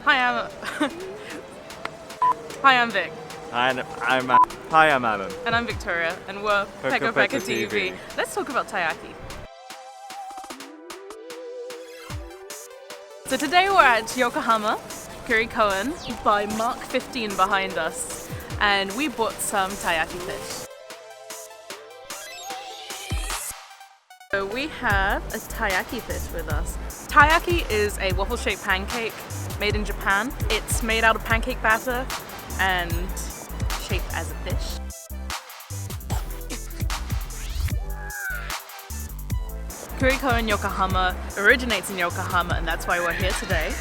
Hi, Hi, I'm Vic. Hi, I'm Alan. And I'm Victoria, and we're PekoPeko TV. Let's talk about taiyaki. So today we're at Yokohama, Coppen, by Mark 15 behind us, and we bought some taiyaki fish. So we have a taiyaki fish with us. Taiyaki is a waffle-shaped pancake made in Japan. It's made out of pancake batter and shaped as a fish. Coppen Yokohama originates in Yokohama, and that's why we're here today.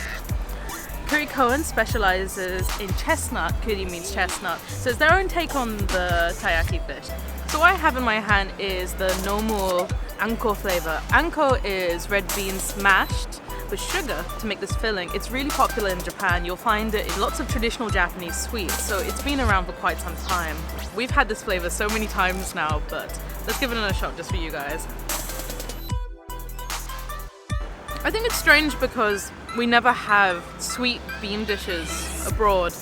Coppen specializes in chestnut. Kuri means chestnut, so it's their own take on the taiyaki fish. So what I have in my hand is the normal anko flavor. Anko is red beans mashed with sugar to make this filling. It's really popular in Japan. You'll find it in lots of traditional Japanese sweets, so it's been around for quite some time. We've had this flavor so many times now, but let's give it a shot just for you guys. I think it's strange because we never have sweet bean dishes abroad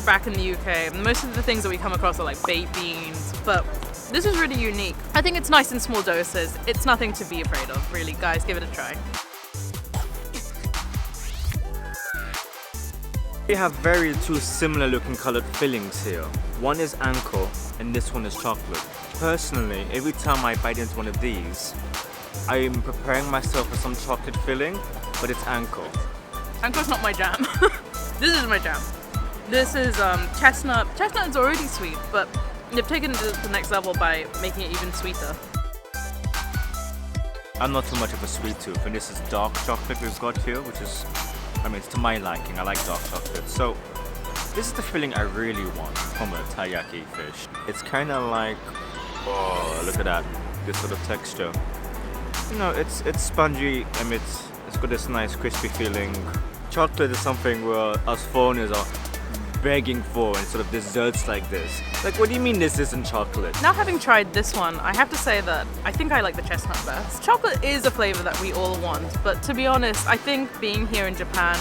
back in the UK. Most of the things that we come across are like baked beans, but this is really unique. I think it's nice in small doses. It's nothing to be afraid of, really. Guys, give it a try. We have two similar looking colored fillings here. One is anko and this one is chocolate. Personally, every time I bite into one of these, I am preparing myself for some chocolate filling, but it's anko. Anko's not my jam. This is my jam. This is chestnut. Chestnut is already sweet, but they've taken it to the next level by making it even sweeter. I'm not too much of a sweet tooth, and this is dark chocolate we've got here, which is, it's to my liking. I like dark chocolate. So this is the filling I really want from a taiyaki fish. It's kind of like, oh, look at that, this sort of texture. You know, it's spongy and it's got this nice crispy feeling. Chocolate is something where us foreigners are begging for in sort of desserts like this. Like, what do you mean this isn't chocolate? Now having tried this one, I have to say that I think I like the chestnut best. Chocolate is a flavor that we all want, but to be honest, I think being here in Japan,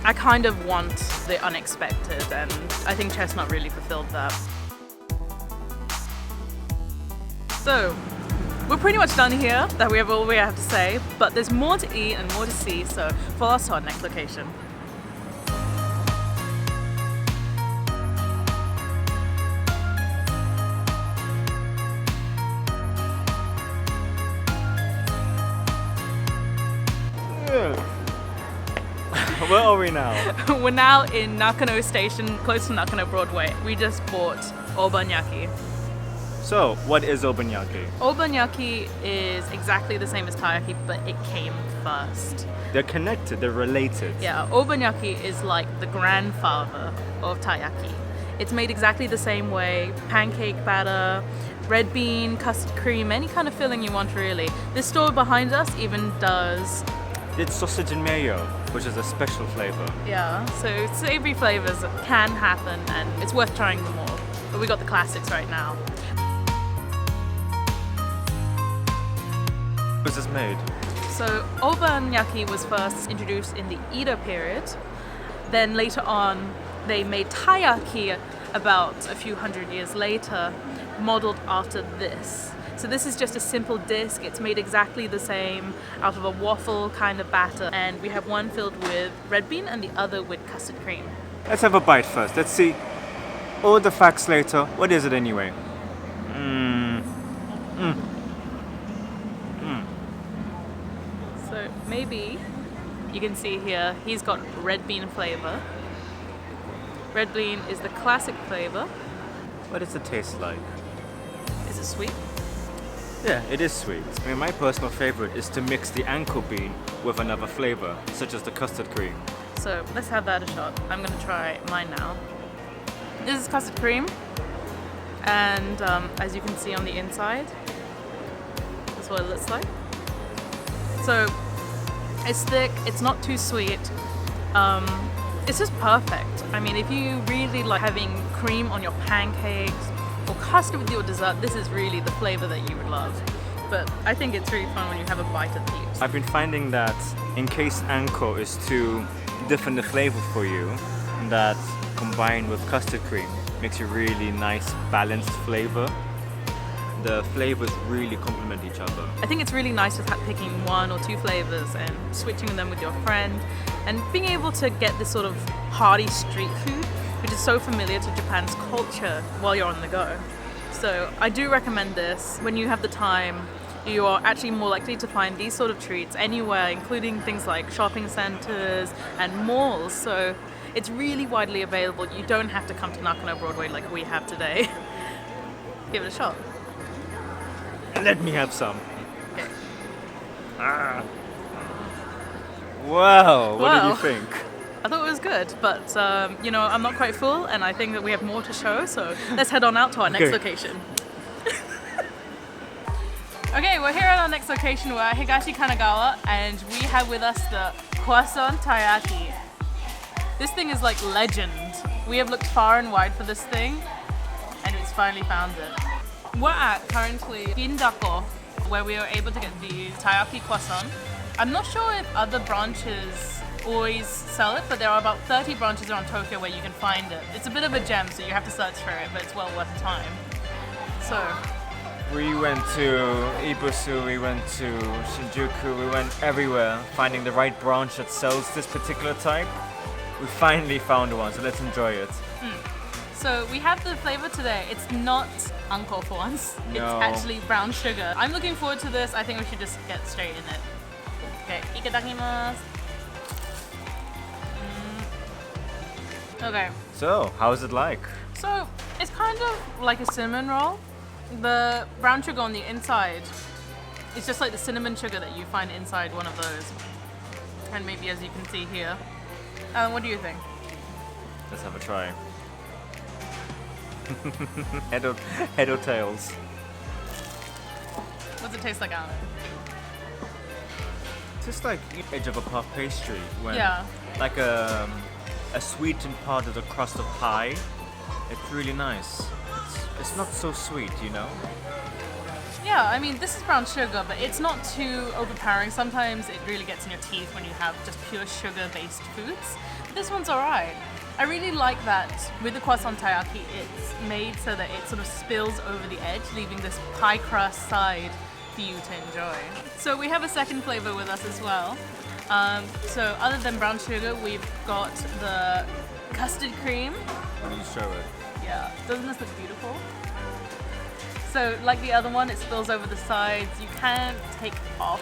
I kind of want the unexpected, and I think chestnut really fulfilled that. So, we're pretty much done here. That we have all we have to say, but there's more to eat and more to see, so follow us to our next location. Where are we now? We're now in Nakano Station, close to Nakano Broadway. We just bought Obanyaki. So, what is Obanyaki? Obanyaki is exactly the same as taiyaki, but it came first. They're connected, they're related. Yeah, Obanyaki is like the grandfather of taiyaki. It's made exactly the same way, pancake batter, red bean, custard cream, any kind of filling you want really. This store behind us even does... It's sausage and mayo, which is a special flavor. Yeah, so savory flavors can happen and it's worth trying them all. But we got the classics right now. Was this made? So Obanyaki was first introduced in the Edo period. Then later on, they made taiyaki about a few hundred years later, modeled after this. So this is just a simple disc. It's made exactly the same out of a waffle kind of batter. And we have one filled with red bean and the other with custard cream. Let's have a bite first. Let's see. All the facts later. What is it anyway? So maybe you can see here, he's got red bean flavor. Red bean is the classic flavor. What does it taste like? Is it sweet? Yeah, it is sweet. My personal favorite is to mix the anko bean with another flavor, such as the custard cream. So let's have that a shot. I'm gonna try mine now. This is custard cream, and as you can see on the inside, that's what it looks like. So it's thick, it's not too sweet. It's just perfect. I mean, if you really like having cream on your pancakes or custard with your dessert, this is really the flavor that you would love. But I think it's really fun when you have a bite of these. I've been finding that in case anko is too different the flavor for you. That combined with custard cream makes a really nice balanced flavor. The flavors really complement each other. I think it's really nice with picking 1 or 2 flavors and switching them with your friend and being able to get this sort of hearty street food, which is so familiar to Japan's culture while you're on the go. So I do recommend this. When you have the time, you are actually more likely to find these sort of treats anywhere, including things like shopping centers and malls. So it's really widely available. You don't have to come to Nakano Broadway like we have today. Give it a shot. Let me have some. Okay. Wow, what did you think? I thought it was good, but I'm not quite full, and I think that we have more to show, so let's head on out to our next location. Okay, we're here at our next location. We're at Higashi Kanagawa, and we have with us the Croissant Taiyaki. This thing is like legend. We have looked far and wide for this thing, and it's finally found it. We're at currently Buntaro, where we are able to get the Taiyaki croissant. I'm not sure if other branches always sell it, but there are about 30 branches around Tokyo where you can find it. It's a bit of a gem, so you have to search for it, but it's well worth the time. So we went to Ibusu, we went to Shinjuku, we went everywhere finding the right branch that sells this particular type. We finally found one, so let's enjoy it. So we have the flavor today. It's not uncle for once. No. It's actually brown sugar. I'm looking forward to this. I think we should just get straight in it. Okay, itadakimasu. Okay. So, how is it like? So it's kind of like a cinnamon roll. The brown sugar on the inside, it's just like the cinnamon sugar that you find inside one of those. And maybe as you can see here. What do you think? Let's have a try. Head or tails? What's it taste like, Alan? Just like the edge of a puff pastry. When Yeah. Like a sweetened part of the crust of pie. It's really nice. It's not so sweet, you know? Yeah, I mean, this is brown sugar, but it's not too overpowering. Sometimes it really gets in your teeth when you have just pure sugar-based foods. But this one's alright. I really like that with the croissant taiyaki, it's made so that it sort of spills over the edge, leaving this pie crust side for you to enjoy. So we have a second flavor with us as well. So other than brown sugar, we've got the custard cream. Why don't you show it? Yeah, doesn't this look beautiful? So like the other one, it spills over the sides. You can't take off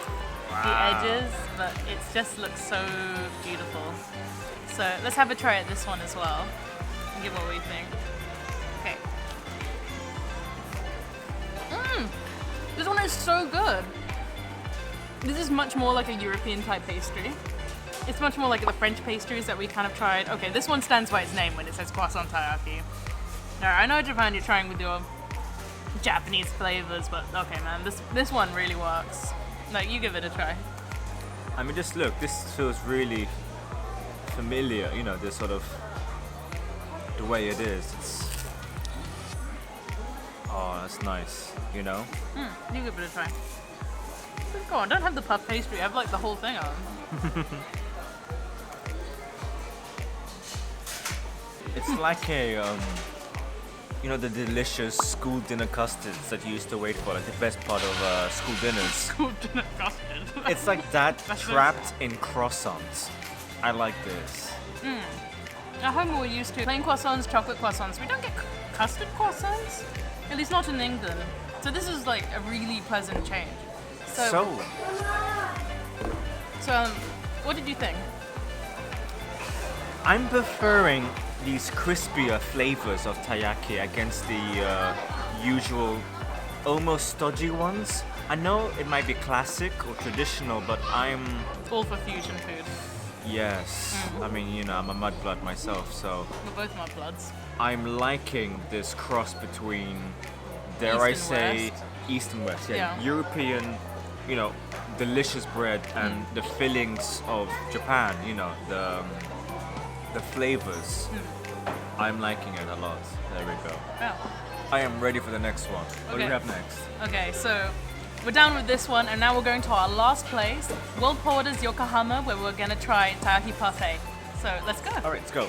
the edges, but it just looks so beautiful. So let's have a try at this one as well and give what we think. Okay. This one is so good. This is much more like a European type pastry. It's much more like the French pastries that we kind of tried. Okay, this one stands by its name when it says Croissant Taiyaki. Now, I know Japan, you're trying with your Japanese flavors, but okay, man, this one really works. Like, you give it a try. I mean, just look, this feels really familiar, you know, this sort of, the way it is. Oh, that's nice, you know? You give it a try. Go on, don't have the puff pastry, have like the whole thing on. It's like a, you know, the delicious school dinner custards that you used to wait for, like the best part of school dinners. School dinner custard. It's like that trapped in croissants. I like this. At home we're used to plain croissants, chocolate croissants. We don't get custard croissants, at least not in England. So this is like a really pleasant change. So what did you think? I'm preferring these crispier flavors of taiyaki against the usual, almost stodgy ones. I know it might be classic or traditional, but I'm All for fusion food. Yes. I mean, you know, I'm a mudblood myself, so We're both mudbloods. I'm liking this cross between, dare East I and say, West. East and West. Yeah. European, you know, delicious bread and the fillings of Japan, you know, the flavors. I'm liking it a lot. There we go. Yeah. I am ready for the next one. What do we Okay. have next? Okay, so we're done with this one, and now we're going to our last place, World Porter's Yokohama, where we're gonna try taiyaki parfait. So let's go. All right, let's go.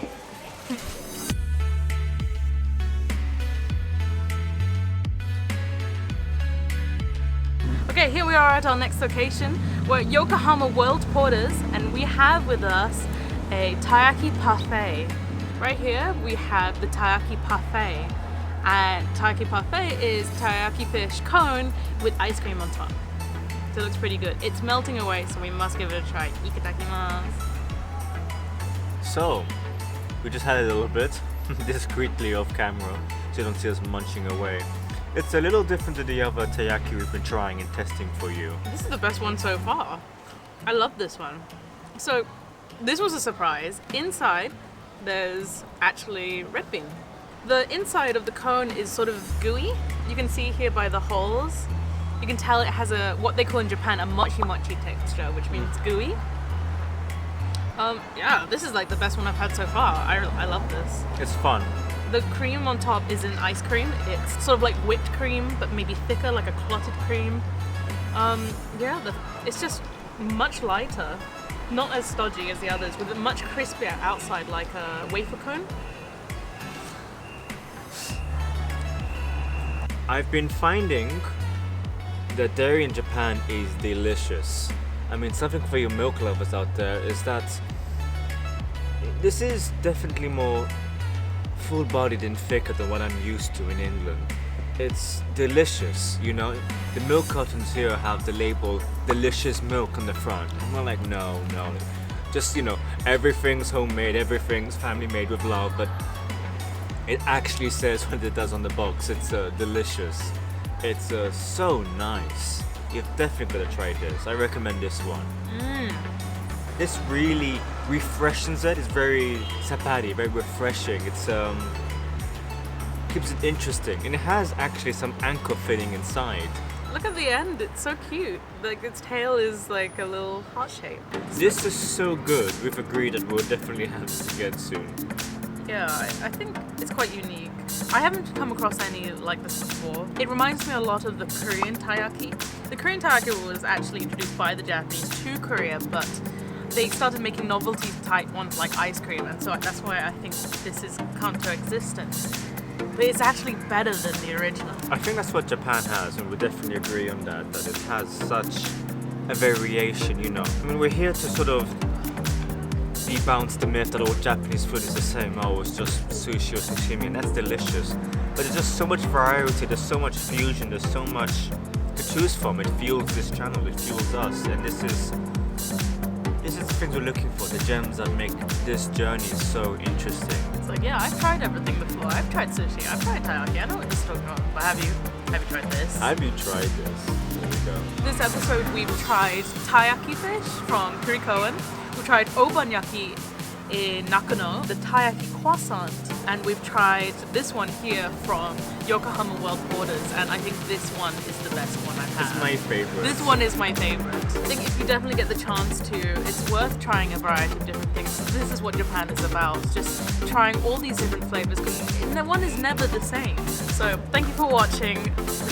Okay, here we are at our next location. We're at Yokohama World Porters, and we have with us a taiyaki parfait. Right here we have the taiyaki parfait, and taiyaki parfait is taiyaki fish cone with ice cream on top. So it looks pretty good. It's melting away, so we must give it a try. Ikitakimasu. So, we just had a little bit discreetly off camera, so you don't see us munching away. It's a little different to the other taiyaki we've been trying and testing for you. This is the best one so far. I love this one. So, this was a surprise. Inside, there's actually red bean. The inside of the cone is sort of gooey. You can see here by the holes. You can tell it has what they call in Japan a mochi texture, which means gooey. Yeah, this is like the best one I've had so far. I love this. It's fun. The cream on top isn't ice cream. It's sort of like whipped cream, but maybe thicker, like a clotted cream. It's just much lighter. Not as stodgy as the others, with a much crispier outside, like a wafer cone. I've been finding that dairy in Japan is delicious. I mean, something for you milk lovers out there is that this is definitely more full-bodied and thicker than what I'm used to in England. It's delicious, you know. The milk cartons here have the label delicious milk on the front. I'm like, no. Just, you know, everything's homemade, everything's family made with love, but it actually says what it does on the box. It's delicious. It's so nice. You've definitely got to try this. I recommend this one. This really refreshes it. It's very sapari, very refreshing. It's keeps it interesting, and it has actually some anchor filling inside. Look at the end, it's so cute. Like its tail is like a little heart shape. This is so good. We've agreed that we'll definitely have this again soon. Yeah, I think it's quite unique. I haven't come across any like this before. It reminds me a lot of the Korean taiyaki. The Korean taiyaki was actually introduced by the Japanese to Korea, but they started making novelty type ones like ice cream, and so that's why I think this has come to existence. But it's actually better than the original. I think that's what Japan has, and we definitely agree on that it has such a variation, you know. I mean, we're here to sort of debounce the myth that all Japanese food is the same. Oh, it's just sushi or sashimi, and that's delicious. But there's just so much variety, there's so much fusion, there's so much to choose from. It fuels this channel, it fuels us, and this is the things we're looking for, the gems that make this journey so interesting. It's like, yeah, I've tried everything before. I've tried sushi, I've tried taiyaki, I know what this is talking about. But have you tried this? Have you tried this? There we go. This episode we've tried taiyaki fish from Coppen. We tried Obanyaki in Nakano, the taiyaki croissant, and we've tried this one here from Yokohama World Porters, and I think this one is the best one I've had. It's my favorite. This one is my favorite. I think if you definitely get the chance to, it's worth trying a variety of different things. This is what Japan is about, just trying all these different flavors, because one is never the same. So thank you for watching.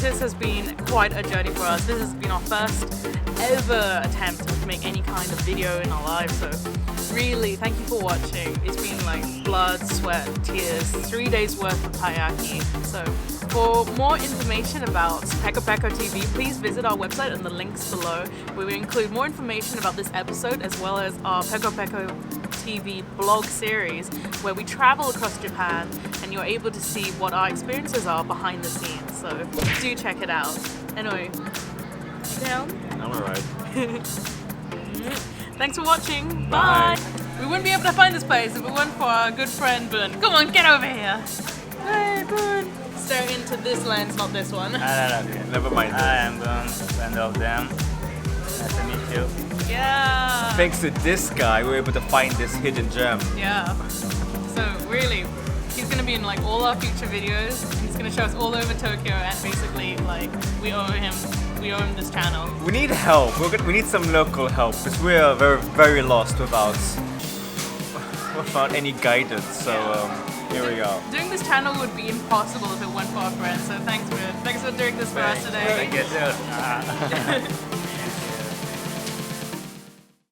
This has been quite a journey for us. This has been our first ever attempt to make any kind of video in our lives, so really thank you for watching. It's been like blood, sweat, tears, 3 days worth of taiyaki. So for more information about PekoPeko TV, please visit our website and the links below, where we include more information about this episode as well as our PekoPeko TV blog series, where we travel across Japan and you're able to see what our experiences are behind the scenes. So do check it out. Anyway, you down? I'm alright. Thanks for watching. Bye. Bye. We wouldn't be able to find this place if it weren't for our good friend Bun. Come on, get over here. Hey, Bun. Stare into this lens, not this one. Never mind. I am Bun, friend of them. Nice to meet you. Yeah. Thanks to this guy, we were able to find this hidden gem. Yeah. So really, he's gonna be in like all our future videos. He's gonna show us all over Tokyo, and basically like we owe him this channel. We need help. We need some local help, because we are very, very lost without any guidance. So here we go. Doing this channel would be impossible if it weren't for our friends. So thanks for doing this for us today. Thank you too.